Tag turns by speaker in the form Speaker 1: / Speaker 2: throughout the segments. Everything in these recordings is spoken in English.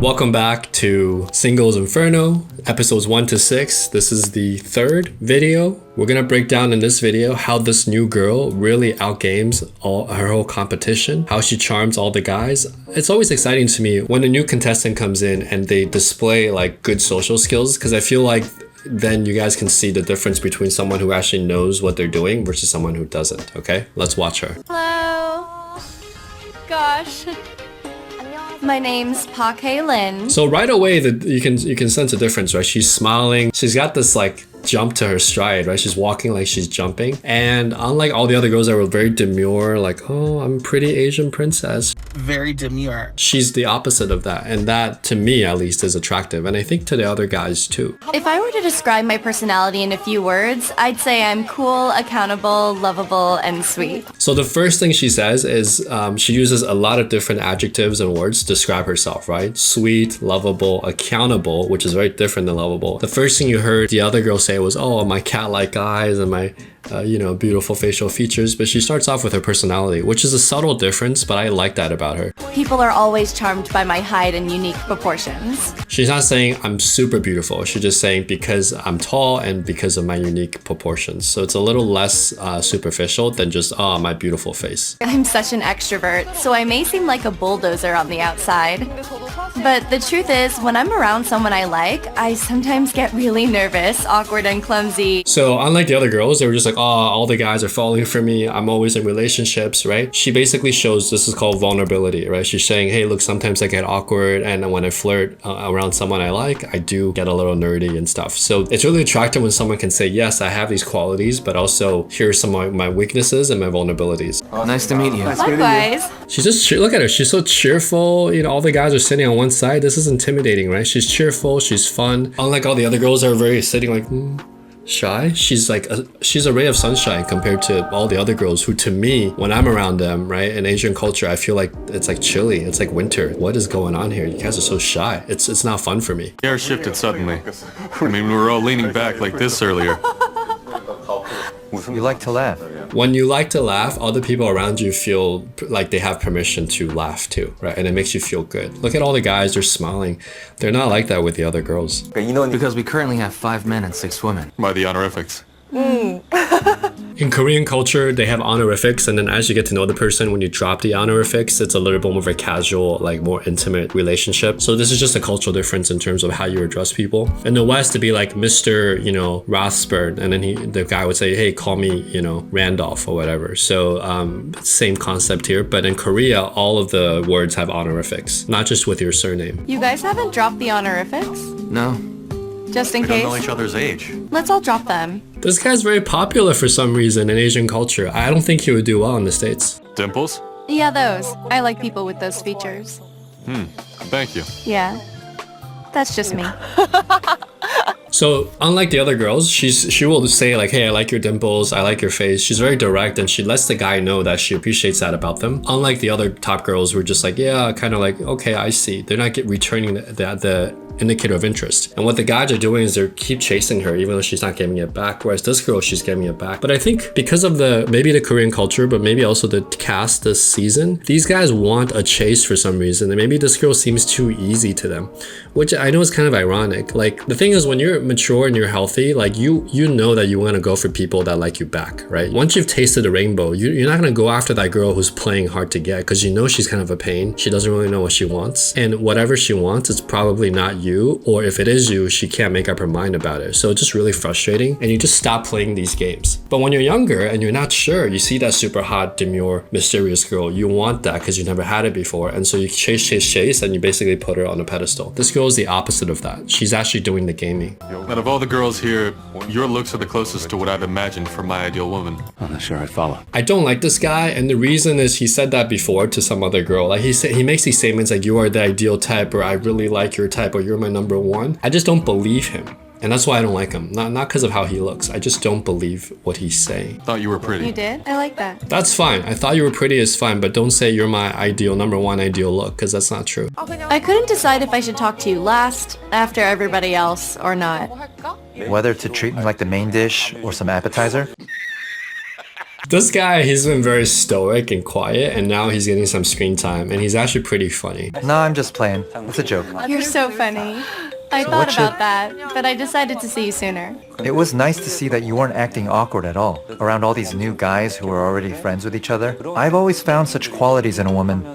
Speaker 1: Welcome back to Singles Inferno, episodes 1 to 6. This is the third video. We're gonna break down in this video how this new girl really outgames her whole competition, how she charms all the guys. It's always exciting to me when a new contestant comes in and they display like good social skills, because I feel like then you guys can see the difference between someone who actually knows what they're doing versus someone who doesn't. Okay, let's watch her.
Speaker 2: Hello. Gosh. My name's Park Lin.
Speaker 1: So right away, you can sense a difference, right? She's smiling. She's got this like jump to her stride, right? She's walking like she's jumping. And unlike all the other girls that were very demure, like, oh, I'm a pretty Asian princess.
Speaker 3: Very demure.
Speaker 1: She's the opposite of that. And that, to me at least, is attractive. And I think to the other guys too.
Speaker 2: If I were to describe my personality in a few words, I'd say I'm cool, accountable, lovable, and sweet.
Speaker 1: So the first thing she says is she uses a lot of different adjectives and words to describe herself, right? Sweet, lovable, accountable, which is very different than lovable. The first thing you heard the other girl say was, oh, my cat-like eyes and my beautiful facial features. But she starts off with her personality, which is a subtle difference, but I like that about her.
Speaker 2: People are always charmed by my height and unique proportions.
Speaker 1: She's not saying I'm super beautiful. She's just saying because I'm tall and because of my unique proportions. So it's a little less superficial than just, oh, my beautiful face.
Speaker 2: I'm such an extrovert, so I may seem like a bulldozer on the outside. But the truth is, when I'm around someone I like, I sometimes get really nervous, awkward, and clumsy.
Speaker 1: So unlike the other girls, they were just like, oh, all the guys are falling for me. I'm always in relationships, right? She basically shows this is called vulnerability, right? She's saying, hey, look, sometimes I get awkward, and when I flirt around someone I like, I do get a little nerdy and stuff. So it's really attractive when someone can say, yes, I have these qualities, but also here's some of my weaknesses and my vulnerabilities.
Speaker 4: Oh, nice to meet you.
Speaker 2: Likewise.
Speaker 1: She's just, look at her. She's so cheerful. You know, all the guys are sitting on one side. This is intimidating, right? She's cheerful. She's fun. Unlike all the other girls that are very sitting like, shy. She's like she's a ray of sunshine compared to all the other girls who, to me, when I'm around them, right, in Asian culture, I feel like it's like chilly. It's like winter. What is going on here? You guys are so shy. It's not fun for me.
Speaker 5: The air shifted suddenly. I mean, we were all leaning back like this earlier.
Speaker 4: You like to laugh.
Speaker 1: When you like to laugh, other people around you feel like they have permission to laugh too, right? And it makes you feel good. Look at all the guys, they're smiling. They're not like that with the other girls.
Speaker 4: Because we currently have 5 men and 6 women.
Speaker 5: By the honorifics.
Speaker 1: In Korean culture, they have honorifics, and then as you get to know the person, when you drop the honorifics, it's a little bit more of a casual, like more intimate relationship. So this is just a cultural difference in terms of how you address people. In the West, to be like Mr., Rothsberg, and then the guy would say, hey, call me, Randolph or whatever. So same concept here, but in Korea, all of the words have honorifics, not just with your surname.
Speaker 2: You guys haven't dropped the honorifics?
Speaker 4: No.
Speaker 2: Just in
Speaker 5: We
Speaker 2: case?
Speaker 5: don't know each other's age.
Speaker 2: Let's all drop them.
Speaker 1: This guy's very popular for some reason in Asian culture. I don't think he would do well in the States.
Speaker 5: Dimples?
Speaker 2: Yeah, those. I like people with those features.
Speaker 5: Thank you.
Speaker 2: Yeah. That's just me.
Speaker 1: So unlike the other girls, she will say like, hey, I like your dimples, I like your face. She's very direct and she lets the guy know that she appreciates that about them. Unlike the other top girls who are just like, yeah, kind of like, okay, I see. They're not returning the indicator of interest. And what the guys are doing is they keep chasing her even though she's not giving it back. Whereas this girl, she's giving it back. But I think because of maybe the Korean culture, but maybe also the cast this season, these guys want a chase for some reason. And maybe this girl seems too easy to them, which I know is kind of ironic. Like the thing is, when you're mature and you're healthy, like you know that you want to go for people that like you back, right? Once you've tasted the rainbow, you're not going to go after that girl who's playing hard to get because you know she's kind of a pain. She doesn't really know what she wants. And whatever she wants, it's probably not you. Or if it is you, she can't make up her mind about it. So it's just really frustrating and you just stop playing these games. But when you're younger and you're not sure, you see that super hot, demure, mysterious girl, you want that because you never had it before. And so you chase and you basically put her on a pedestal. This girl is the opposite of that. She's actually doing the gaming.
Speaker 5: Out of all the girls here, your looks are the closest to what I've imagined for my ideal woman.
Speaker 6: I'm not sure I'd follow.
Speaker 1: I don't like this guy, and the reason is he said that before to some other girl. Like he makes these statements like, you are the ideal type, or I really like your type, or you're my number one. I just don't believe him. And that's why I don't like him. Not because of how he looks. I just don't believe what he's saying.
Speaker 5: Thought you were pretty.
Speaker 2: You did? I like that.
Speaker 1: That's fine. I thought you were pretty is fine, but don't say you're my number one ideal look, because that's not true.
Speaker 2: I couldn't decide if I should talk to you last, after everybody else, or not.
Speaker 4: Whether to treat me like the main dish or some appetizer?
Speaker 1: This guy, he's been very stoic and quiet, and now he's getting some screen time, and he's actually pretty funny.
Speaker 4: Nah, I'm just playing. It's a joke.
Speaker 2: You're so funny. I thought about that, but I decided to see you sooner.
Speaker 4: It was nice to see that you weren't acting awkward at all, around all these new guys who are already friends with each other. I've always found such qualities in a woman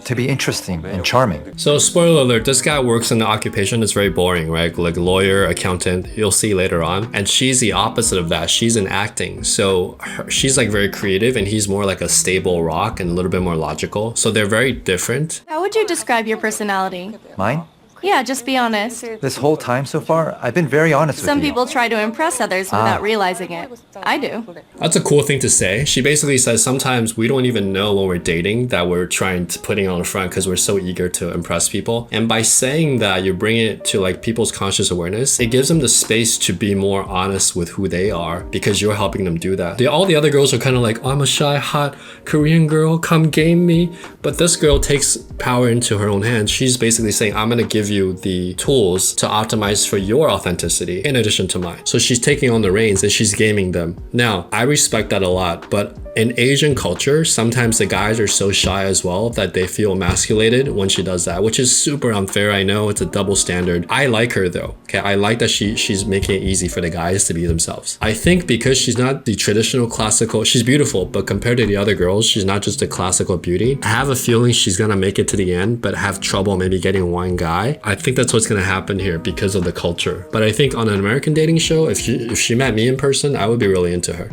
Speaker 4: to be interesting and charming.
Speaker 1: So spoiler alert, this guy works in an occupation that's very boring, right? Like lawyer, accountant, you'll see later on. And she's the opposite of that. She's in acting. So she's like very creative and he's more like a stable rock and a little bit more logical. So they're very different.
Speaker 2: How would you describe your personality?
Speaker 4: Mine?
Speaker 2: Yeah, just be honest.
Speaker 4: This whole time so far, I've been very honest with you.
Speaker 2: Some people try to impress others without realizing it. I do.
Speaker 1: That's a cool thing to say. She basically says sometimes we don't even know when we're dating that we're trying to putting on the front because we're so eager to impress people. And by saying that, you bring it to like people's conscious awareness. It gives them the space to be more honest with who they are because you're helping them do that. All the other girls are kind of like, oh, I'm a shy, hot Korean girl, come game me. But this girl takes power into her own hands. She's basically saying, I'm going to give you the tools to optimize for your authenticity in addition to mine. So she's taking on the reins and she's gaming them. Now, I respect that a lot, but in Asian culture, sometimes the guys are so shy as well that they feel emasculated when she does that, which is super unfair. I know it's a double standard. I like her though. Okay, I like that she's making it easy for the guys to be themselves. I think because she's not the traditional classical, she's beautiful, but compared to the other girls, she's not just a classical beauty. I have a feeling she's gonna make it to the end, but have trouble maybe getting one guy. I think that's what's gonna happen here because of the culture. But I think on an American dating show, if she met me in person, I would be really into her.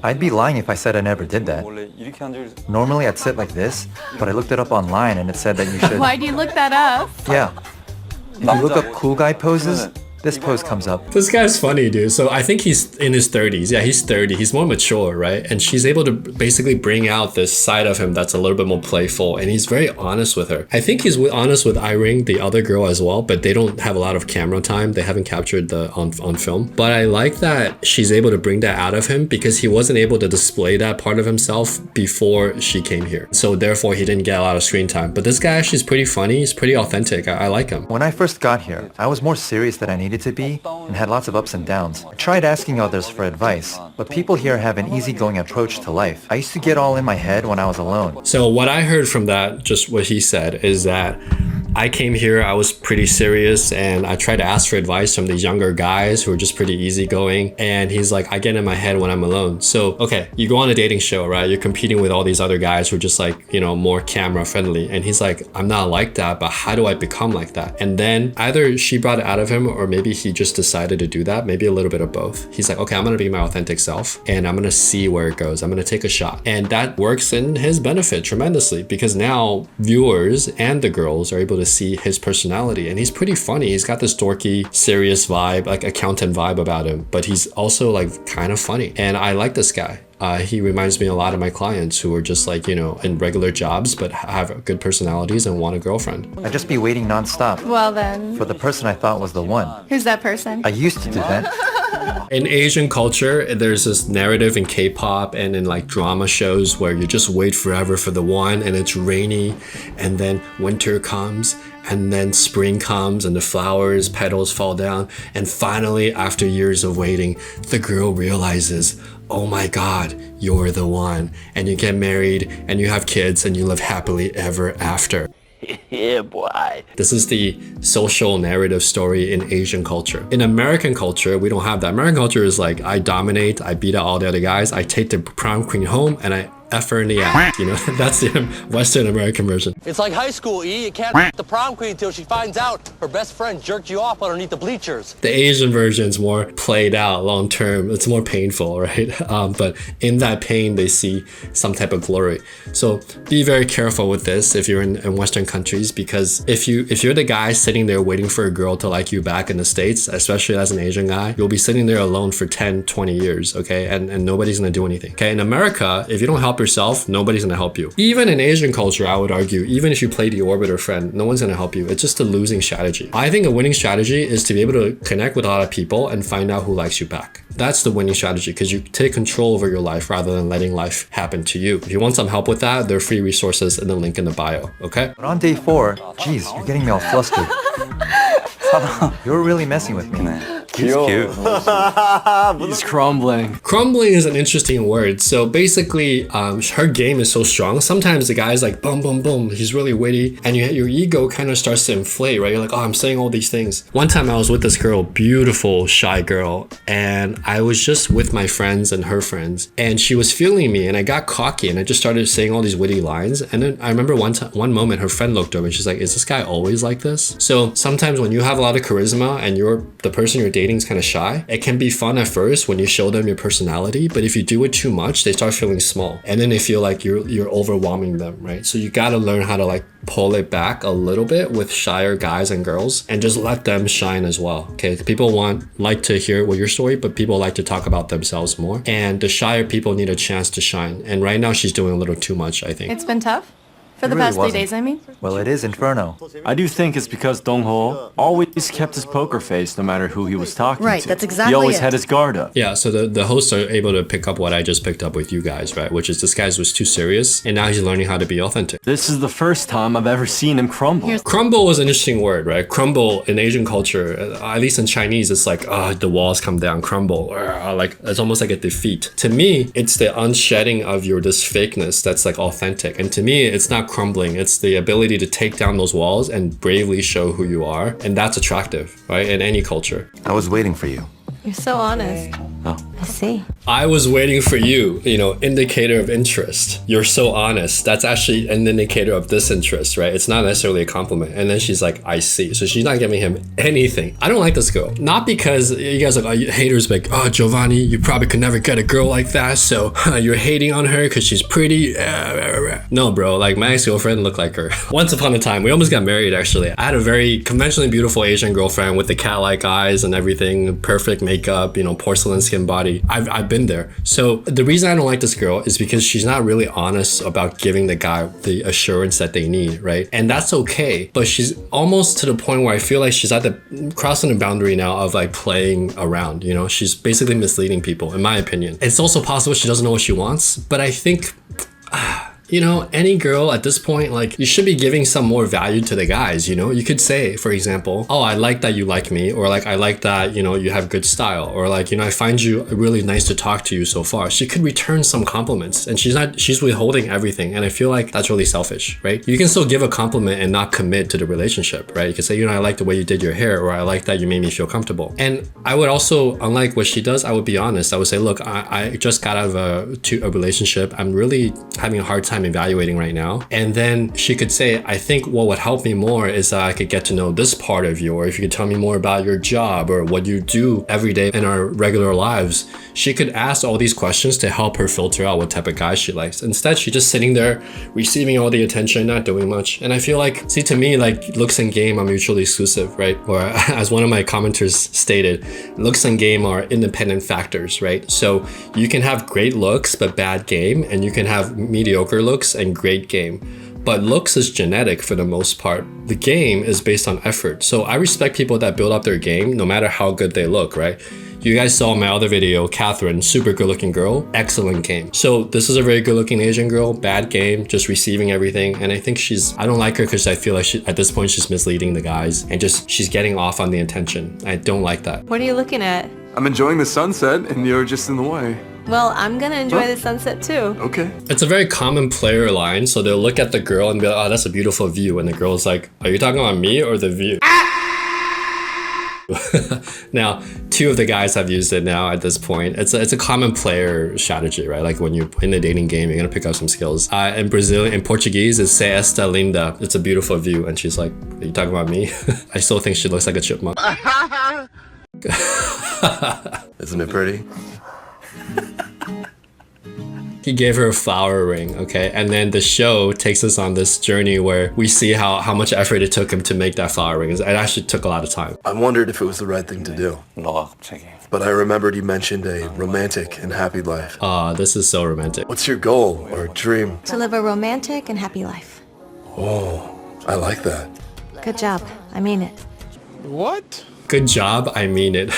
Speaker 4: I'd be lying if I said I never did that. Normally I'd sit like this, but I looked it up online and it said that you should...
Speaker 2: Why'd you look that up?
Speaker 4: Yeah. If you look up cool guy poses, this pose comes up.
Speaker 1: This guy's funny, dude. So I think he's in his 30s. Yeah, he's 30. He's more mature, right? And she's able to basically bring out this side of him that's a little bit more playful. And he's very honest with her. I think he's honest with Iring, the other girl as well, but they don't have a lot of camera time. They haven't captured the on film. But I like that she's able to bring that out of him because he wasn't able to display that part of himself before she came here. So therefore, he didn't get a lot of screen time. But this guy actually is pretty funny. He's pretty authentic. I like him.
Speaker 4: When I first got here, I was more serious than I needed to be and had lots of ups and downs. I tried asking others for advice, but people here have an easygoing approach to life. I used to get all in my head when I was alone.
Speaker 1: So what I heard from that, just what he said, is that I came here, I was pretty serious, and I tried to ask for advice from these younger guys who are just pretty easygoing. And he's like, I get in my head when I'm alone. So, okay, you go on a dating show, right? You're competing with all these other guys who are just like, you know, more camera friendly. And he's like, I'm not like that, but how do I become like that? And then either she brought it out of him or maybe he just decided to do that. Maybe a little bit of both. He's like, okay, I'm gonna be my authentic self and I'm gonna see where it goes. I'm gonna take a shot. And that works in his benefit tremendously because now viewers and the girls are able to see his personality, and he's pretty funny. He's got this dorky, serious vibe, like accountant vibe about him, but he's also like kind of funny. And I like this guy. He reminds me a lot of my clients who are just like, you know, in regular jobs, but have good personalities and want a girlfriend.
Speaker 4: I'd just be waiting nonstop.
Speaker 2: Well then.
Speaker 4: For the person I thought was the one.
Speaker 2: Who's that person?
Speaker 4: I used to do that.
Speaker 1: In Asian culture, there's this narrative in K-pop and in like drama shows where you just wait forever for the one and it's rainy and then winter comes and then spring comes and the flowers, petals fall down. And finally, after years of waiting, the girl realizes, oh my God, you're the one. And you get married and you have kids and you live happily ever after.
Speaker 3: Yeah, boy.
Speaker 1: This is the social narrative story in Asian culture. In American culture, we don't have that. American culture is like, I dominate, I beat out all the other guys, I take the prom queen home and I F her in the ass, you know? That's the Western American version.
Speaker 3: It's like high school, E. You can't f the prom queen until she finds out her best friend jerked you off underneath the bleachers.
Speaker 1: The Asian version is more played out long term. It's more painful, right? But in that pain, they see some type of glory. So be very careful with this if you're in Western countries, because if you're the guy sitting there waiting for a girl to like you back in the States, especially as an Asian guy, you'll be sitting there alone for 10, 20 years, okay? And nobody's gonna do anything, okay? In America, if you don't help yourself, nobody's gonna help you. Even in Asian culture, I would argue, even if you play the orbiter friend, no one's gonna help you. It's just a losing strategy. I think a winning strategy is to be able to connect with a lot of people and find out who likes you back. That's the winning strategy, because you take control over your life rather than letting life happen to you. If you want some help with that, there are free resources in the link in the bio, okay?
Speaker 4: But on day 4, geez, you're getting me all flustered. You're really messing with me. He's cute.
Speaker 6: He's crumbling.
Speaker 1: Crumbling is an interesting word. So basically, her game is so strong. Sometimes the guy's like, boom, boom, boom. He's really witty. And your ego kind of starts to inflate, right? You're like, oh, I'm saying all these things. One time I was with this girl, beautiful, shy girl. And I was just with my friends and her friends. And she was feeling me. And I got cocky. And I just started saying all these witty lines. And then I remember one moment, her friend looked over and she's like, is this guy always like this? So sometimes when you have a lot of charisma and the person you're dating is kind of shy, it can be fun at first when you show them your personality, but if you do it too much, they start feeling small and then they feel like you're overwhelming them, right? So you got to learn how to like pull it back a little bit with shyer guys and girls and just let them shine as well. Okay, people like to hear your story, but people like to talk about themselves more, and the shyer people need a chance to shine, and right now she's doing a little too much, I think.
Speaker 2: It's been tough? For the
Speaker 4: really
Speaker 2: past 3
Speaker 4: wasn't.
Speaker 2: days, I mean?
Speaker 4: Well, it is Inferno.
Speaker 6: I do think it's because Dong-ho always kept his poker face no matter who he was talking
Speaker 7: Right,
Speaker 6: to.
Speaker 7: that's exactly
Speaker 6: He always
Speaker 7: it.
Speaker 6: had his guard up.
Speaker 1: Yeah, so the hosts are able to pick up what I just picked up with you guys, right? Which is this guy was too serious, and now he's learning how to be authentic.
Speaker 6: This is the first time I've ever seen him crumble.
Speaker 1: Crumble is an interesting word, right? Crumble in Asian culture, at least in Chinese, it's like, the walls come down, crumble. Like, it's almost like a defeat. To me, it's the unshedding of this fakeness that's like authentic. And to me, it's not crumbling. It's the ability to take down those walls and bravely show who you are. And that's attractive, right? In any culture.
Speaker 4: I was waiting for you.
Speaker 7: You're so honest.
Speaker 4: Oh.
Speaker 7: I see.
Speaker 1: I was waiting for you, indicator of interest. You're so honest. That's actually an indicator of disinterest, right? It's not necessarily a compliment. And then she's like, I see. So she's not giving him anything. I don't like this girl. Not because you guys are like, haters like, oh, Giovanni, you probably could never get a girl like that. So you're hating on her because she's pretty. No, bro. Like my ex-girlfriend looked like her. Once upon a time, we almost got married actually. I had a very conventionally beautiful Asian girlfriend with the cat-like eyes and everything, perfect makeup, porcelain skin body. I've been there. So the reason I don't like this girl is because she's not really honest about giving the guy the assurance that they need, right? And that's okay. But she's almost to the point where I feel like she's at the crossing the boundary now of like playing around, She's basically misleading people, in my opinion. It's also possible she doesn't know what she wants, but I think any girl at this point, like you should be giving some more value to the guys, You could say, for example, oh, I like that you like me, or like, I like that, you have good style, or like, I find you really nice to talk to you so far. She could return some compliments and she's withholding everything. And I feel like that's really selfish, right? You can still give a compliment and not commit to the relationship, right? You can say, I like the way you did your hair, or I like that you made me feel comfortable. And I would also, unlike what she does, I would be honest. I would say, look, I just got out of a relationship. I'm really having a hard time evaluating right now. And then she could say, I think what would help me more is that I could get to know this part of you, or if you could tell me more about your job or what you do every day in our regular lives. She could ask all these questions to help her filter out what type of guy she likes. Instead, she's just sitting there receiving all the attention, not doing much. And I feel like, to me, like looks and game are mutually exclusive, right? Or as one of my commenters stated, looks and game are independent factors, right? So you can have great looks but bad game, and you can have mediocre looks and great game. But looks is genetic for the most part. The game is based on effort. So I respect people that build up their game no matter how good they look, right? You guys saw my other video, Catherine, super good looking girl, excellent game. So this is a very good looking Asian girl, bad game, just receiving everything. And I think I don't like her because I feel like at this point she's misleading the guys and she's getting off on the intention. I don't like that.
Speaker 7: What are you looking at?
Speaker 8: I'm enjoying the sunset and you're just in the way.
Speaker 7: Well, I'm gonna enjoy the sunset too.
Speaker 8: Okay.
Speaker 1: It's a very common player line. So they'll look at the girl and be like, oh, that's a beautiful view. And the girl's like, are you talking about me or the view? Now, 2 of the guys have used it now at this point. It's a common player strategy, right? Like when you're in the dating game, you're gonna pick up some skills. In Brazilian, in Portuguese, it's "Se esta linda." It's a beautiful view. And she's like, are you talking about me? I still think she looks like a chipmunk.
Speaker 8: Isn't it pretty?
Speaker 1: He gave her a flower ring, okay? And then the show takes us on this journey where we see how much effort it took him to make that flower ring. It actually took a lot of time.
Speaker 8: I wondered if it was the right thing to do. But I remembered you mentioned a romantic and happy life.
Speaker 1: This is so romantic.
Speaker 8: What's your goal or dream?
Speaker 7: To live a romantic and happy life.
Speaker 8: Oh, I like that.
Speaker 7: Good job. I mean it.
Speaker 8: What?
Speaker 1: Good job, I mean it.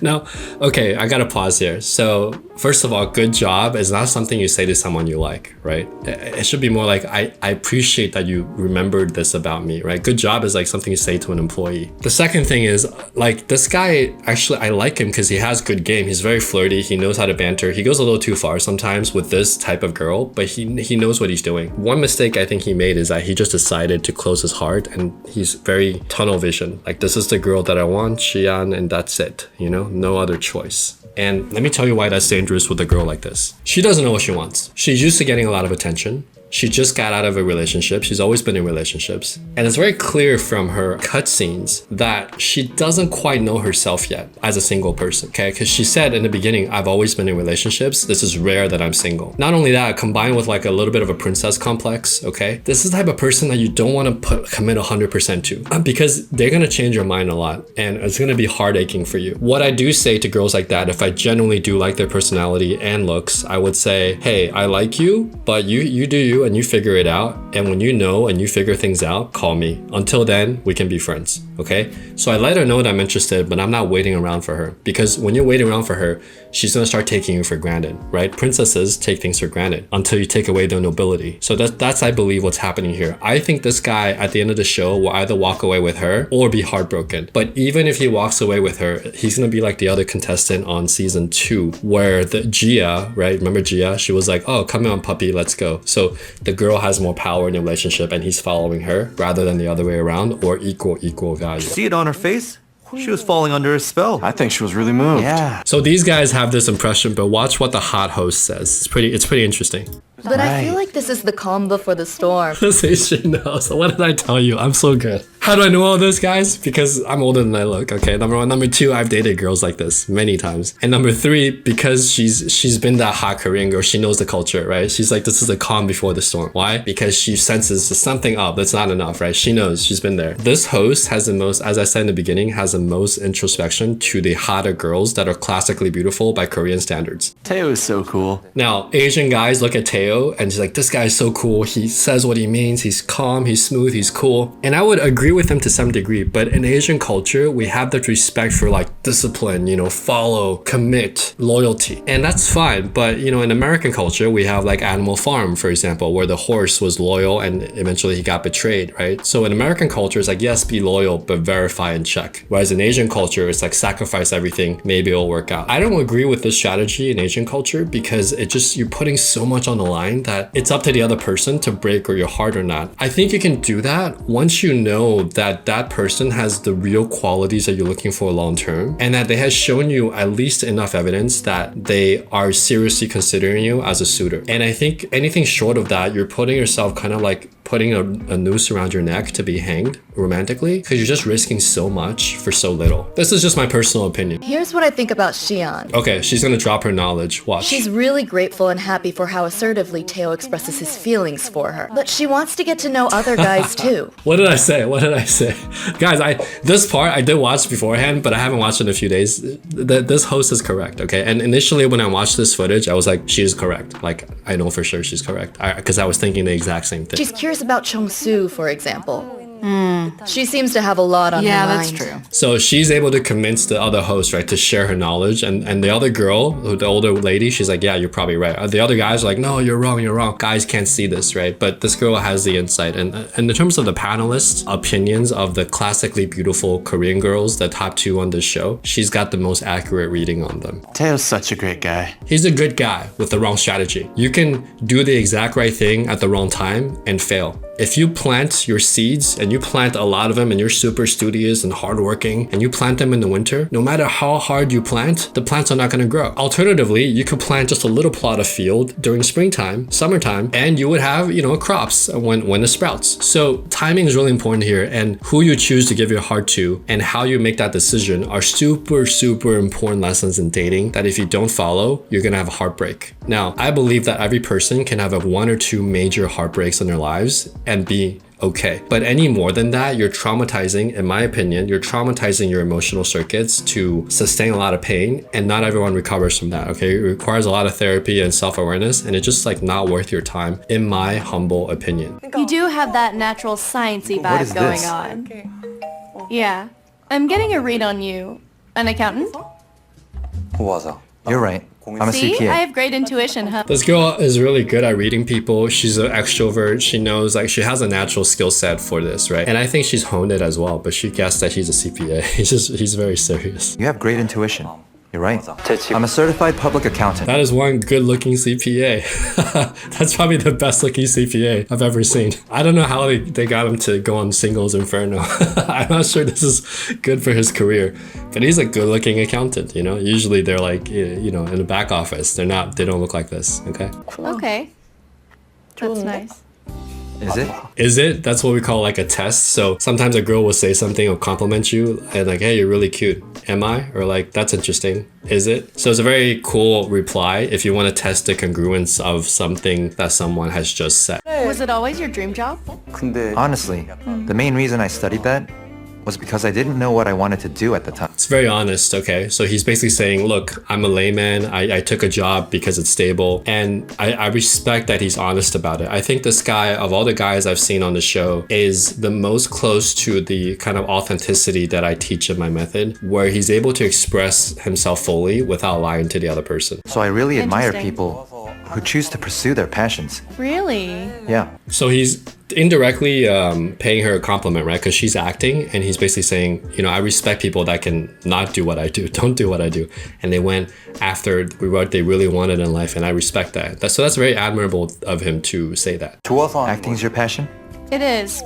Speaker 1: Now, okay, I gotta pause here. So First of all, good job is not something you say to someone you like, right? It should be more like, I appreciate that you remembered this about me, right? Good job is like something you say to an employee. The second thing is, like, this guy, actually, I like him because he has good game. He's very flirty. He knows how to banter. He goes a little too far sometimes with this type of girl, but he knows what he's doing. One mistake I think he made is that he just decided to close his heart, and he's very tunnel vision. Like, this is the girl that I want, Xian, and that's it, you know? No other choice. And let me tell you why that's dangerous with a girl like this. She doesn't know what she wants. She's used to getting a lot of attention. She just got out of a relationship. She's always been in relationships. And it's very clear from her cutscenes that she doesn't quite know herself yet as a single person, okay? Because she said in the beginning, I've always been in relationships. This is rare that I'm single. Not only that, combined with like a little bit of a princess complex, okay? This is the type of person that you don't want to commit 100% to because they're going to change your mind a lot and it's going to be heart aching for you. What I do say to girls like that, if I genuinely do like their personality and looks, I would say, hey, I like you, but you do you and you figure it out. And when you know and you figure things out, call me. Until then, we can be friends, okay? So I let her know that I'm interested, but I'm not waiting around for her because when you're waiting around for her, she's gonna start taking you for granted, right? Princesses take things for granted until you take away their nobility. So that's I believe what's happening here. I think this guy at the end of the show will either walk away with her or be heartbroken. But even if he walks away with her, he's gonna be like the other contestant on season 2 where the Gia, right? Remember Gia? She was like, oh, come on puppy, let's go. So the girl has more power in the relationship and he's following her rather than the other way around or equal value.
Speaker 9: See it on her face? She was falling under a spell.
Speaker 6: I think she was really moved.
Speaker 9: Yeah.
Speaker 1: So these guys have this impression, but watch what the hot host says. It's pretty interesting.
Speaker 10: But I feel like this is the calm before the storm.
Speaker 1: She knows. What did I tell you? I'm so good. How do I know all this, guys? Because I'm older than I look, okay? Number one. Number two, I've dated girls like this many times. And number three, because she's been that hot Korean girl, she knows the culture, right? She's like, this is the calm before the storm. Why? Because she senses something up that's not enough, right? She knows, she's been there. This host has the most, as I said in the beginning, has the most introspection to the hotter girls that are classically beautiful by Korean standards.
Speaker 6: Teo is so cool.
Speaker 1: Now, Asian guys look at Teo and he's like, this guy's so cool. He says what he means. He's calm, he's smooth, he's cool. And I would agree with him to some degree, but in Asian culture, we have that respect for like discipline, you know, follow, commit, loyalty. And that's fine. But, you know, in American culture, we have like Animal Farm, for example, where the horse was loyal and eventually he got betrayed, right? So in American culture, it's like, yes, be loyal, but verify and check. Whereas in Asian culture, it's like sacrifice everything, maybe it'll work out. I don't agree with this strategy in Asian culture because it just, you're putting so much on the line that it's up to the other person to break or your heart or not. I think you can do that once you know that that person has the real qualities that you're looking for long term and that they have shown you at least enough evidence that they are seriously considering you as a suitor. And I think anything short of that, you're putting yourself kind of like putting a noose around your neck to be hanged romantically because you're just risking so much for so little. This is just my personal opinion.
Speaker 10: Here's what I think about Xian.
Speaker 1: Okay, she's gonna drop her knowledge. Watch.
Speaker 10: She's really grateful and happy for how assertively Teo expresses his feelings for her. But she wants to get to know other guys too.
Speaker 1: What did I say? What did I say? Guys, this part I did watch beforehand, but I haven't watched it in a few days. This host is correct, okay? And initially when I watched this footage, I was like, she is correct. Like, I know for sure she's correct. Because I was thinking the exact same thing.
Speaker 10: She's curious about Chong-Soo, for example. She seems to have a lot on her mind.
Speaker 7: Yeah, that's true.
Speaker 1: So she's able to convince the other host, right, to share her knowledge. And the other girl, the older lady, she's like, yeah, you're probably right. The other guys are like, no, you're wrong, you're wrong. Guys can't see this, right? But this girl has the insight. And in terms of the panelists' opinions of the classically beautiful Korean girls, the top 2 on this show, she's got the most accurate reading on them.
Speaker 6: Teo's such a great guy.
Speaker 1: He's a good guy with the wrong strategy. You can do the exact right thing at the wrong time and fail. If you plant your seeds and you plant a lot of them and you're super studious and hardworking and you plant them in the winter, no matter how hard you plant, the plants are not going to grow. Alternatively, you could plant just a little plot of field during springtime, summertime, and you would have, you know, crops when it sprouts. So timing is really important here, and who you choose to give your heart to and how you make that decision are super, super important lessons in dating that if you don't follow, you're going to have a heartbreak. Now, I believe that every person can have 1 or 2 major heartbreaks in their lives and be okay. But any more than that, you're traumatizing, in my opinion, you're traumatizing your emotional circuits to sustain a lot of pain, and not everyone recovers from that, okay? It requires a lot of therapy and self-awareness, and it's just like not worth your time, in my humble opinion.
Speaker 2: You do have that natural sciencey vibe going on. Yeah. I'm getting a read on you. An accountant?
Speaker 4: You're right. I'm a
Speaker 2: See,
Speaker 4: CPA.
Speaker 2: I have great intuition, huh?
Speaker 1: This girl is really good at reading people. She's an extrovert. She knows, like, she has a natural skill set for this, right? And I think she's honed it as well, but she guessed that he's a CPA. He's very serious.
Speaker 4: You have great intuition. You're right. I'm a certified public accountant.
Speaker 1: That is one good-looking CPA. That's probably the best-looking CPA I've ever seen. I don't know how they got him to go on Singles Inferno. I'm not sure this is good for his career, but he's a good-looking accountant, you know? Usually they're like, you know, in the back office. They don't look like this, okay?
Speaker 2: Okay. That's nice.
Speaker 4: Is it?
Speaker 1: Is it? That's what we call like a test. So sometimes a girl will say something or compliment you and like, hey, you're really cute. Am I? Or like, that's interesting. Is it? So it's a very cool reply if you want to test the congruence of something that someone has just said.
Speaker 2: Was it always your dream job?
Speaker 4: Honestly, the main reason I studied that was because I didn't know what I wanted to do at the time.
Speaker 1: It's very honest, okay? So he's basically saying, look, I'm a layman. I took a job because it's stable. And I respect that he's honest about it. I think this guy, of all the guys I've seen on the show, is the most close to the kind of authenticity that I teach in my method, where he's able to express himself fully without lying to the other person.
Speaker 4: So I really admire
Speaker 2: Interesting.
Speaker 4: people who choose to pursue their passions.
Speaker 2: Really?
Speaker 4: Yeah.
Speaker 1: So he's indirectly paying her a compliment, right? Because she's acting, and he's basically saying, you know, I respect people that can not do what I do, don't do what I do. And they went after what they really wanted in life, and I respect that. So that's very admirable of him to say that.
Speaker 4: Acting's your passion?
Speaker 2: It is.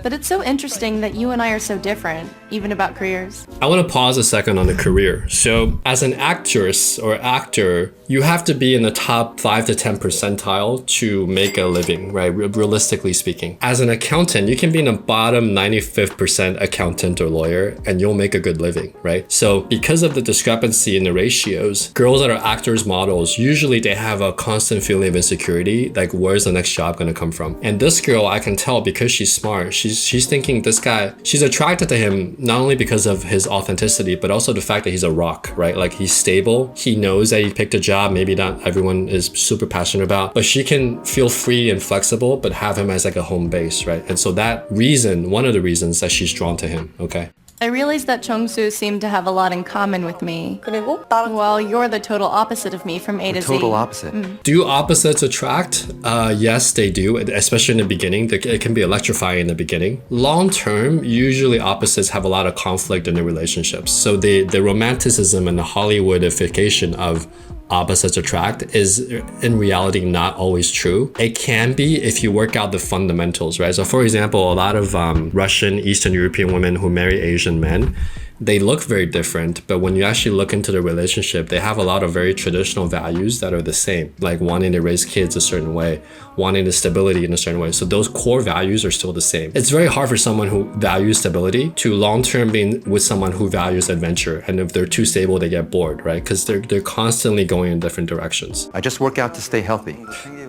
Speaker 2: But it's so interesting that you and I are so different, even about careers.
Speaker 1: I want to pause a second on the career. So as an actress or actor, you have to be in the top 5 to 10 percentile to make a living, right? Realistically speaking. As an accountant, you can be in the bottom 95th percent accountant or lawyer and you'll make a good living, right? So because of the discrepancy in the ratios, girls that are actors, models, usually they have a constant feeling of insecurity, like where's the next job going to come from? And this girl, I can tell because she's smart, she's thinking this guy, she's attracted to him not only because of his authenticity, but also the fact that he's a rock, right? Like he's stable. He knows that he picked a job maybe not everyone is super passionate about, but she can feel free and flexible, but have him as like a home base, right? And so that reason, one of the reasons that she's drawn to him, okay?
Speaker 2: I realized that Chongsu seemed to have a lot in common with me. Well, you're the total opposite of me from A to Z.
Speaker 4: Total opposite.
Speaker 1: Do opposites attract? Yes, they do, especially in the beginning. It can be electrifying in the beginning. Long term, usually opposites have a lot of conflict in their relationships. So the romanticism and the Hollywoodification of opposites attract is in reality not always true. It can be if you work out the fundamentals, right? So for example, a lot of Russian, Eastern European women who marry Asian men, they look very different, but when you actually look into the relationship, they have a lot of very traditional values that are the same, like wanting to raise kids a certain way, wanting the stability in a certain way. So those core values are still the same. It's very hard for someone who values stability to long-term be with someone who values adventure. And if they're too stable, they get bored, right? Because they're constantly going in different directions.
Speaker 4: I just work out to stay healthy.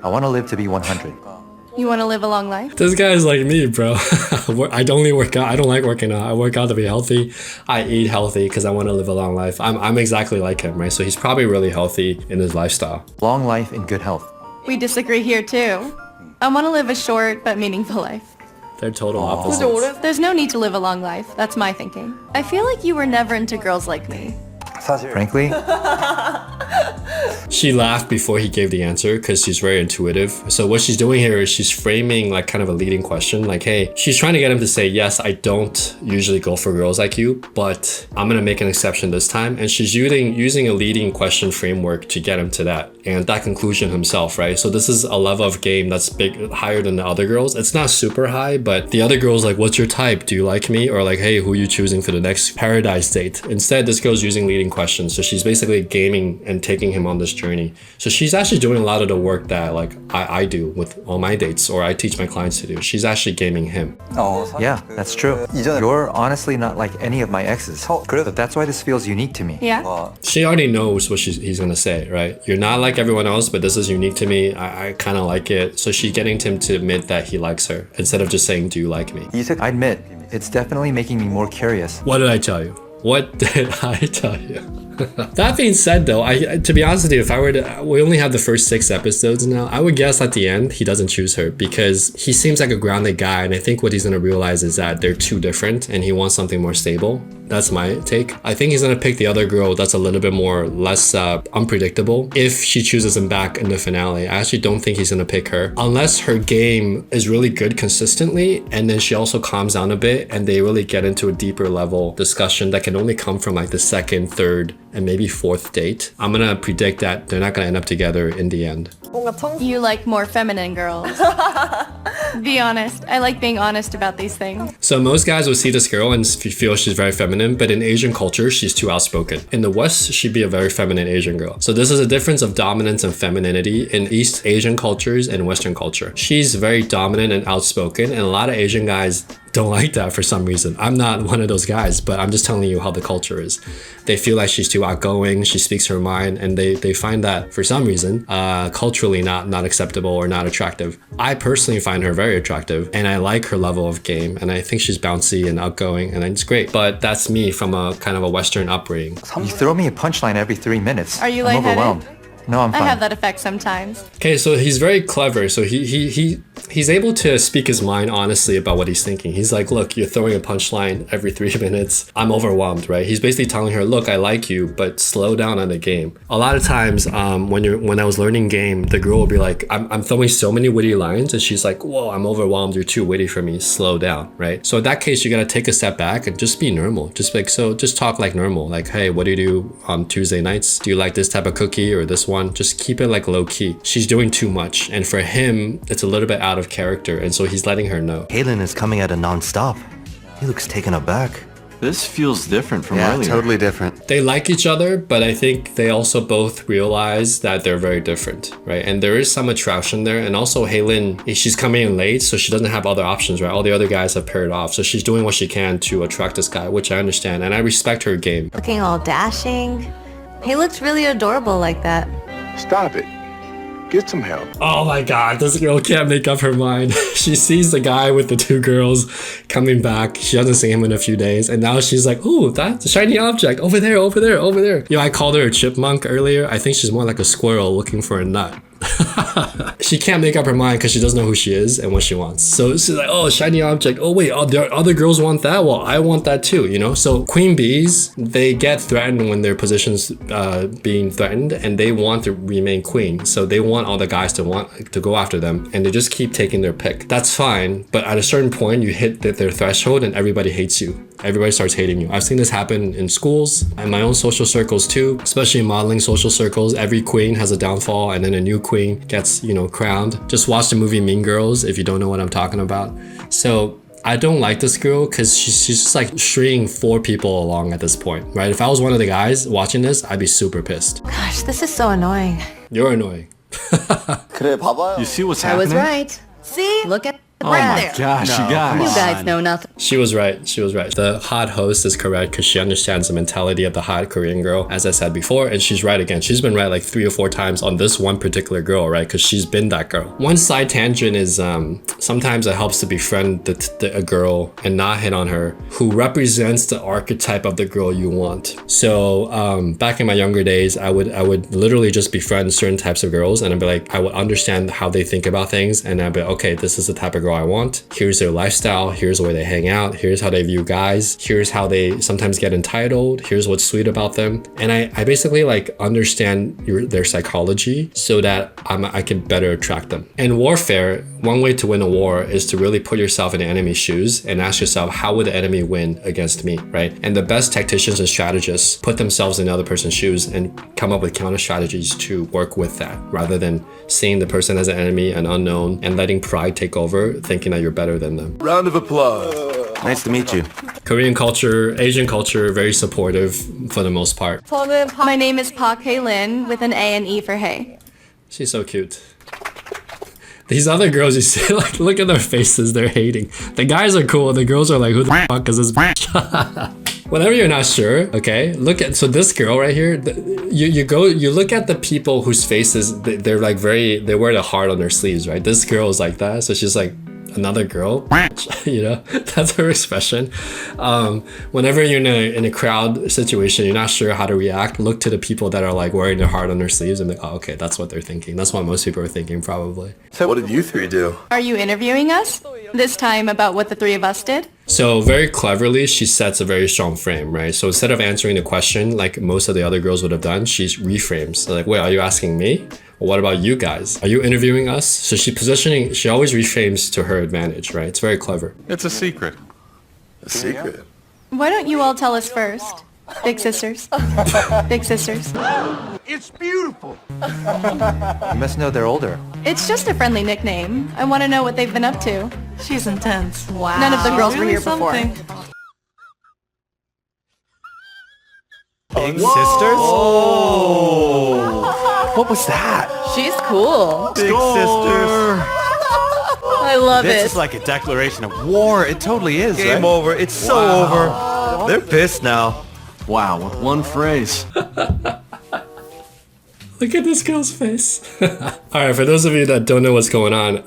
Speaker 4: I want to live to be 100.
Speaker 2: You want to live a long life?
Speaker 1: This guy is like me, bro. I don't only work out. I don't like working out. I work out to be healthy. I eat healthy because I want to live a long life. I'm exactly like him, right? So he's probably really healthy in his lifestyle.
Speaker 4: Long life and good health.
Speaker 2: We disagree here too. I want to live a short but meaningful life.
Speaker 1: They're total opposites.
Speaker 2: There's no need to live a long life. That's my thinking. I feel like you were never into girls like me.
Speaker 4: Frankly,
Speaker 1: She laughed before he gave the answer because she's very intuitive. So what she's doing here is she's framing like kind of a leading question. Like, hey, she's trying to get him to say, yes, I don't usually go for girls like you, but I'm going to make an exception this time. And she's using a leading question framework to get him to that. And that conclusion himself, right? So this is a level of game that's higher than the other girls. It's not super high, but the other girl's like, what's your type? Do you like me? Or like, hey, who are you choosing for the next paradise date? Instead, this girl's using leading questions. So she's basically gaming and taking him on this journey. So she's actually doing a lot of the work that like I do with all my dates, or I teach my clients to do. She's actually gaming him.
Speaker 4: yeah, that's true. You're honestly not like any of my exes, but that's why this feels unique to me.
Speaker 2: Yeah?
Speaker 1: She already knows what he's gonna say, right? You're not like everyone else, but this is unique to me. I kind of like it. So she's getting him to admit that he likes her instead of just saying, do you like me?
Speaker 4: I admit, it's definitely making me more curious.
Speaker 1: What did I tell you? What did I tell you? That being said though, to be honest with you, if I were to, we only have the first 6 episodes now, I would guess at the end he doesn't choose her because he seems like a grounded guy, and I think what he's gonna realize is that they're too different and he wants something more stable. That's my take. I think he's gonna pick the other girl that's a little bit more less unpredictable if she chooses him back in the finale. I actually don't think he's gonna pick her unless her game is really good consistently, and then she also calms down a bit and they really get into a deeper level discussion that can only come from like the 2nd, 3rd, and maybe 4th date. I'm gonna predict that they're not gonna end up together in the end.
Speaker 2: You like more feminine girls. Be honest. I like being honest about these things.
Speaker 1: So most guys will see this girl and feel she's very feminine, but in Asian culture, she's too outspoken. In the West, she'd be a very feminine Asian girl. So this is a difference of dominance and femininity in East Asian cultures and Western culture. She's very dominant and outspoken, and a lot of Asian guys don't like that for some reason. I'm not one of those guys, but I'm just telling you how the culture is. They feel like she's too outgoing, she speaks her mind, and they find that for some reason culturally not acceptable or not attractive. I personally find her very attractive, and I like her level of game, and I think she's bouncy and outgoing, and it's great. But that's me from a kind of a Western upbringing.
Speaker 4: You throw me a punchline every 3 minutes.
Speaker 2: Are you
Speaker 4: I'm
Speaker 2: lightheaded?
Speaker 4: overwhelmed. No, I'm fine.
Speaker 2: I have that effect sometimes.
Speaker 1: Okay, so he's very clever. So he's able to speak his mind honestly about what he's thinking. He's like, look, you're throwing a punchline every 3 minutes. I'm overwhelmed, right? He's basically telling her, look, I like you, but slow down on the game. A lot of times when I was learning game, the girl will be like, I'm throwing so many witty lines, and she's like, whoa, I'm overwhelmed. You're too witty for me. Slow down, right? So in that case, you gotta take a step back and just be normal. Just talk like normal. Like, hey, what do you do on Tuesday nights? Do you like this type of cookie or this one? Just keep it like low key. She's doing too much, and for him, it's a little bit out of character, and so he's letting her know.
Speaker 9: Halen is coming at a non-stop. He looks taken aback.
Speaker 6: This feels different from
Speaker 8: Yeah,
Speaker 6: earlier.
Speaker 8: totally different.
Speaker 1: They like each other, but I think they also both realize that they're very different, right? And there is some attraction there. And also Halen, she's coming in late, so she doesn't have other options, right? All the other guys have paired off. So she's doing what she can to attract this guy, which I understand. And I respect her game.
Speaker 7: Looking all dashing. He looks really adorable like that.
Speaker 11: Stop it. Get some help.
Speaker 1: Oh my God, this girl can't make up her mind. She sees the guy with the 2 girls coming back. She doesn't see him in a few days. And now she's like, ooh, that's a shiny object. Over there, over there, over there. You know, I called her a chipmunk earlier. I think she's more like a squirrel looking for a nut. She can't make up her mind because she doesn't know who she is and what she wants. So she's like, oh, shiny object. Oh wait, other girls want that? Well, I want that too, you know? So queen bees, they get threatened when their position's being threatened, and they want to remain queen. So they want all the guys to go after them, and they just keep taking their pick. That's fine, but at a certain point, you hit their threshold and everybody hates you. Everybody starts hating you. I've seen this happen in schools and my own social circles too, especially in modeling social circles. Every queen has a downfall, and then a new queen gets, you know, crowned. Just watch the movie Mean Girls if you don't know what I'm talking about. So I don't like this girl because she's just like stringing 4 people along at this point, right? If I was one of the guys watching this, I'd be super pissed.
Speaker 7: Gosh, this is so annoying.
Speaker 1: You're annoying.
Speaker 6: You see what's happening?
Speaker 10: I was right. See? Look at
Speaker 6: Oh
Speaker 10: right
Speaker 6: my
Speaker 10: there.
Speaker 6: gosh, you guys.
Speaker 10: You guys know nothing.
Speaker 1: She was right. She was right. The hot host is correct because she understands the mentality of the hot Korean girl, as I said before, and she's right again. She's been right like 3 or 4 times on this one particular girl, right? Because she's been that girl. One side tangent is sometimes it helps to befriend a girl and not hit on her who represents the archetype of the girl you want. So back in my younger days, I would literally just befriend certain types of girls, and I'd be like, I would understand how they think about things, and I'd be like, okay, this is the type of girl I want. Here's their lifestyle. Here's where they hang out. Here's how they view guys. Here's how they sometimes get entitled. Here's what's sweet about them. And I basically like understand their psychology so that I can better attract them. In warfare, one way to win a war is to really put yourself in the enemy's shoes and ask yourself, how would the enemy win against me, right? And the best tacticians and strategists put themselves in the other person's shoes and come up with counter strategies to work with that, rather than seeing the person as an enemy, an unknown, and letting pride take over, thinking that you're better than them.
Speaker 8: Round of applause.
Speaker 9: Nice to meet you.
Speaker 1: Korean culture, Asian culture, very supportive for the most part.
Speaker 2: My name is Park Hae-lin with an A and E for Hey.
Speaker 1: She's so cute. These other girls, you see, like, look at their faces, they're hating. The guys are cool, the girls are like, who the fuck is this bitch? Whenever you're not sure, okay, look at, so this girl right here, you look at the people whose faces, they're like they wear the heart on their sleeves, right? This girl is like that, so she's like, another girl, you know, that's her expression. Whenever you're in a crowd situation, you're not sure how to react, look to the people that are like wearing their heart on their sleeves and be, oh, okay, that's what they're thinking. That's what most people are thinking probably.
Speaker 8: So what did you three do?
Speaker 2: Are you interviewing us? This time about what the three of us did?
Speaker 1: So very cleverly, she sets a very strong frame, right? So instead of answering the question like most of the other girls would have done, she reframes. So like, wait, are you asking me? Well, what about you guys? Are you interviewing us? So she always reframes to her advantage, right? It's very clever.
Speaker 5: It's a secret.
Speaker 8: A secret?
Speaker 2: Why don't you all tell us first? Big sisters. Big sisters.
Speaker 11: It's beautiful.
Speaker 4: You must know they're older.
Speaker 2: It's just a friendly nickname. I want to know what they've been up to.
Speaker 7: She's intense. Wow.
Speaker 2: None of the girls were here before.
Speaker 6: Big sisters?
Speaker 4: Oh! What was that?
Speaker 10: She's cool.
Speaker 9: Big sisters.
Speaker 10: I love
Speaker 9: This
Speaker 10: it.
Speaker 9: is like a declaration of war. It totally is,
Speaker 6: Game
Speaker 9: right?
Speaker 6: over. It's so over. They're pissed now. Wow, with one phrase.
Speaker 1: Look at this girl's face. Alright, for those of you that don't know what's going on,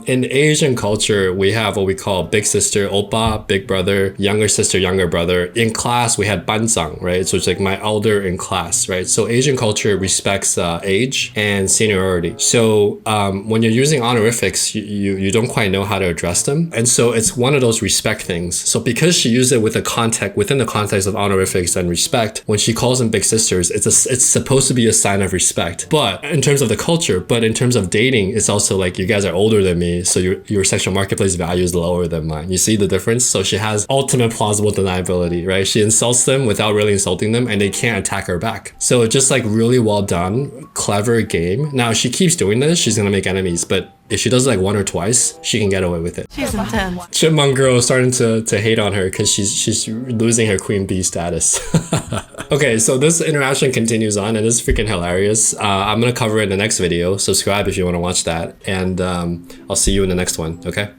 Speaker 1: in Asian culture, we have what we call big sister, oppa, big brother, younger sister, younger brother. In class, we had banzang, right? So it's like my elder in class, right? So Asian culture respects age and seniority. So when you're using honorifics, you don't quite know how to address them. And so it's one of those respect things. So because she used it within the context of honorifics and respect, when she calls them big sisters, it's supposed to be a sign of respect. But in terms of the culture, but in terms of dating, it's also like you guys are older than me, so your sexual marketplace value is lower than mine. You see the difference? So she has ultimate plausible deniability, right? She insults them without really insulting them, and they can't attack her back. So it's just like really well done, clever game. Now, if she keeps doing this, she's gonna make enemies, but if she does it like one or twice, she can get away with it.
Speaker 7: She's intense.
Speaker 1: Chipmunk girl is starting to hate on her because she's losing her queen bee status. Okay, so this interaction continues on and it's freaking hilarious. I'm gonna cover it in the next video. Subscribe if you want to watch that, and I'll see you in the next one, okay?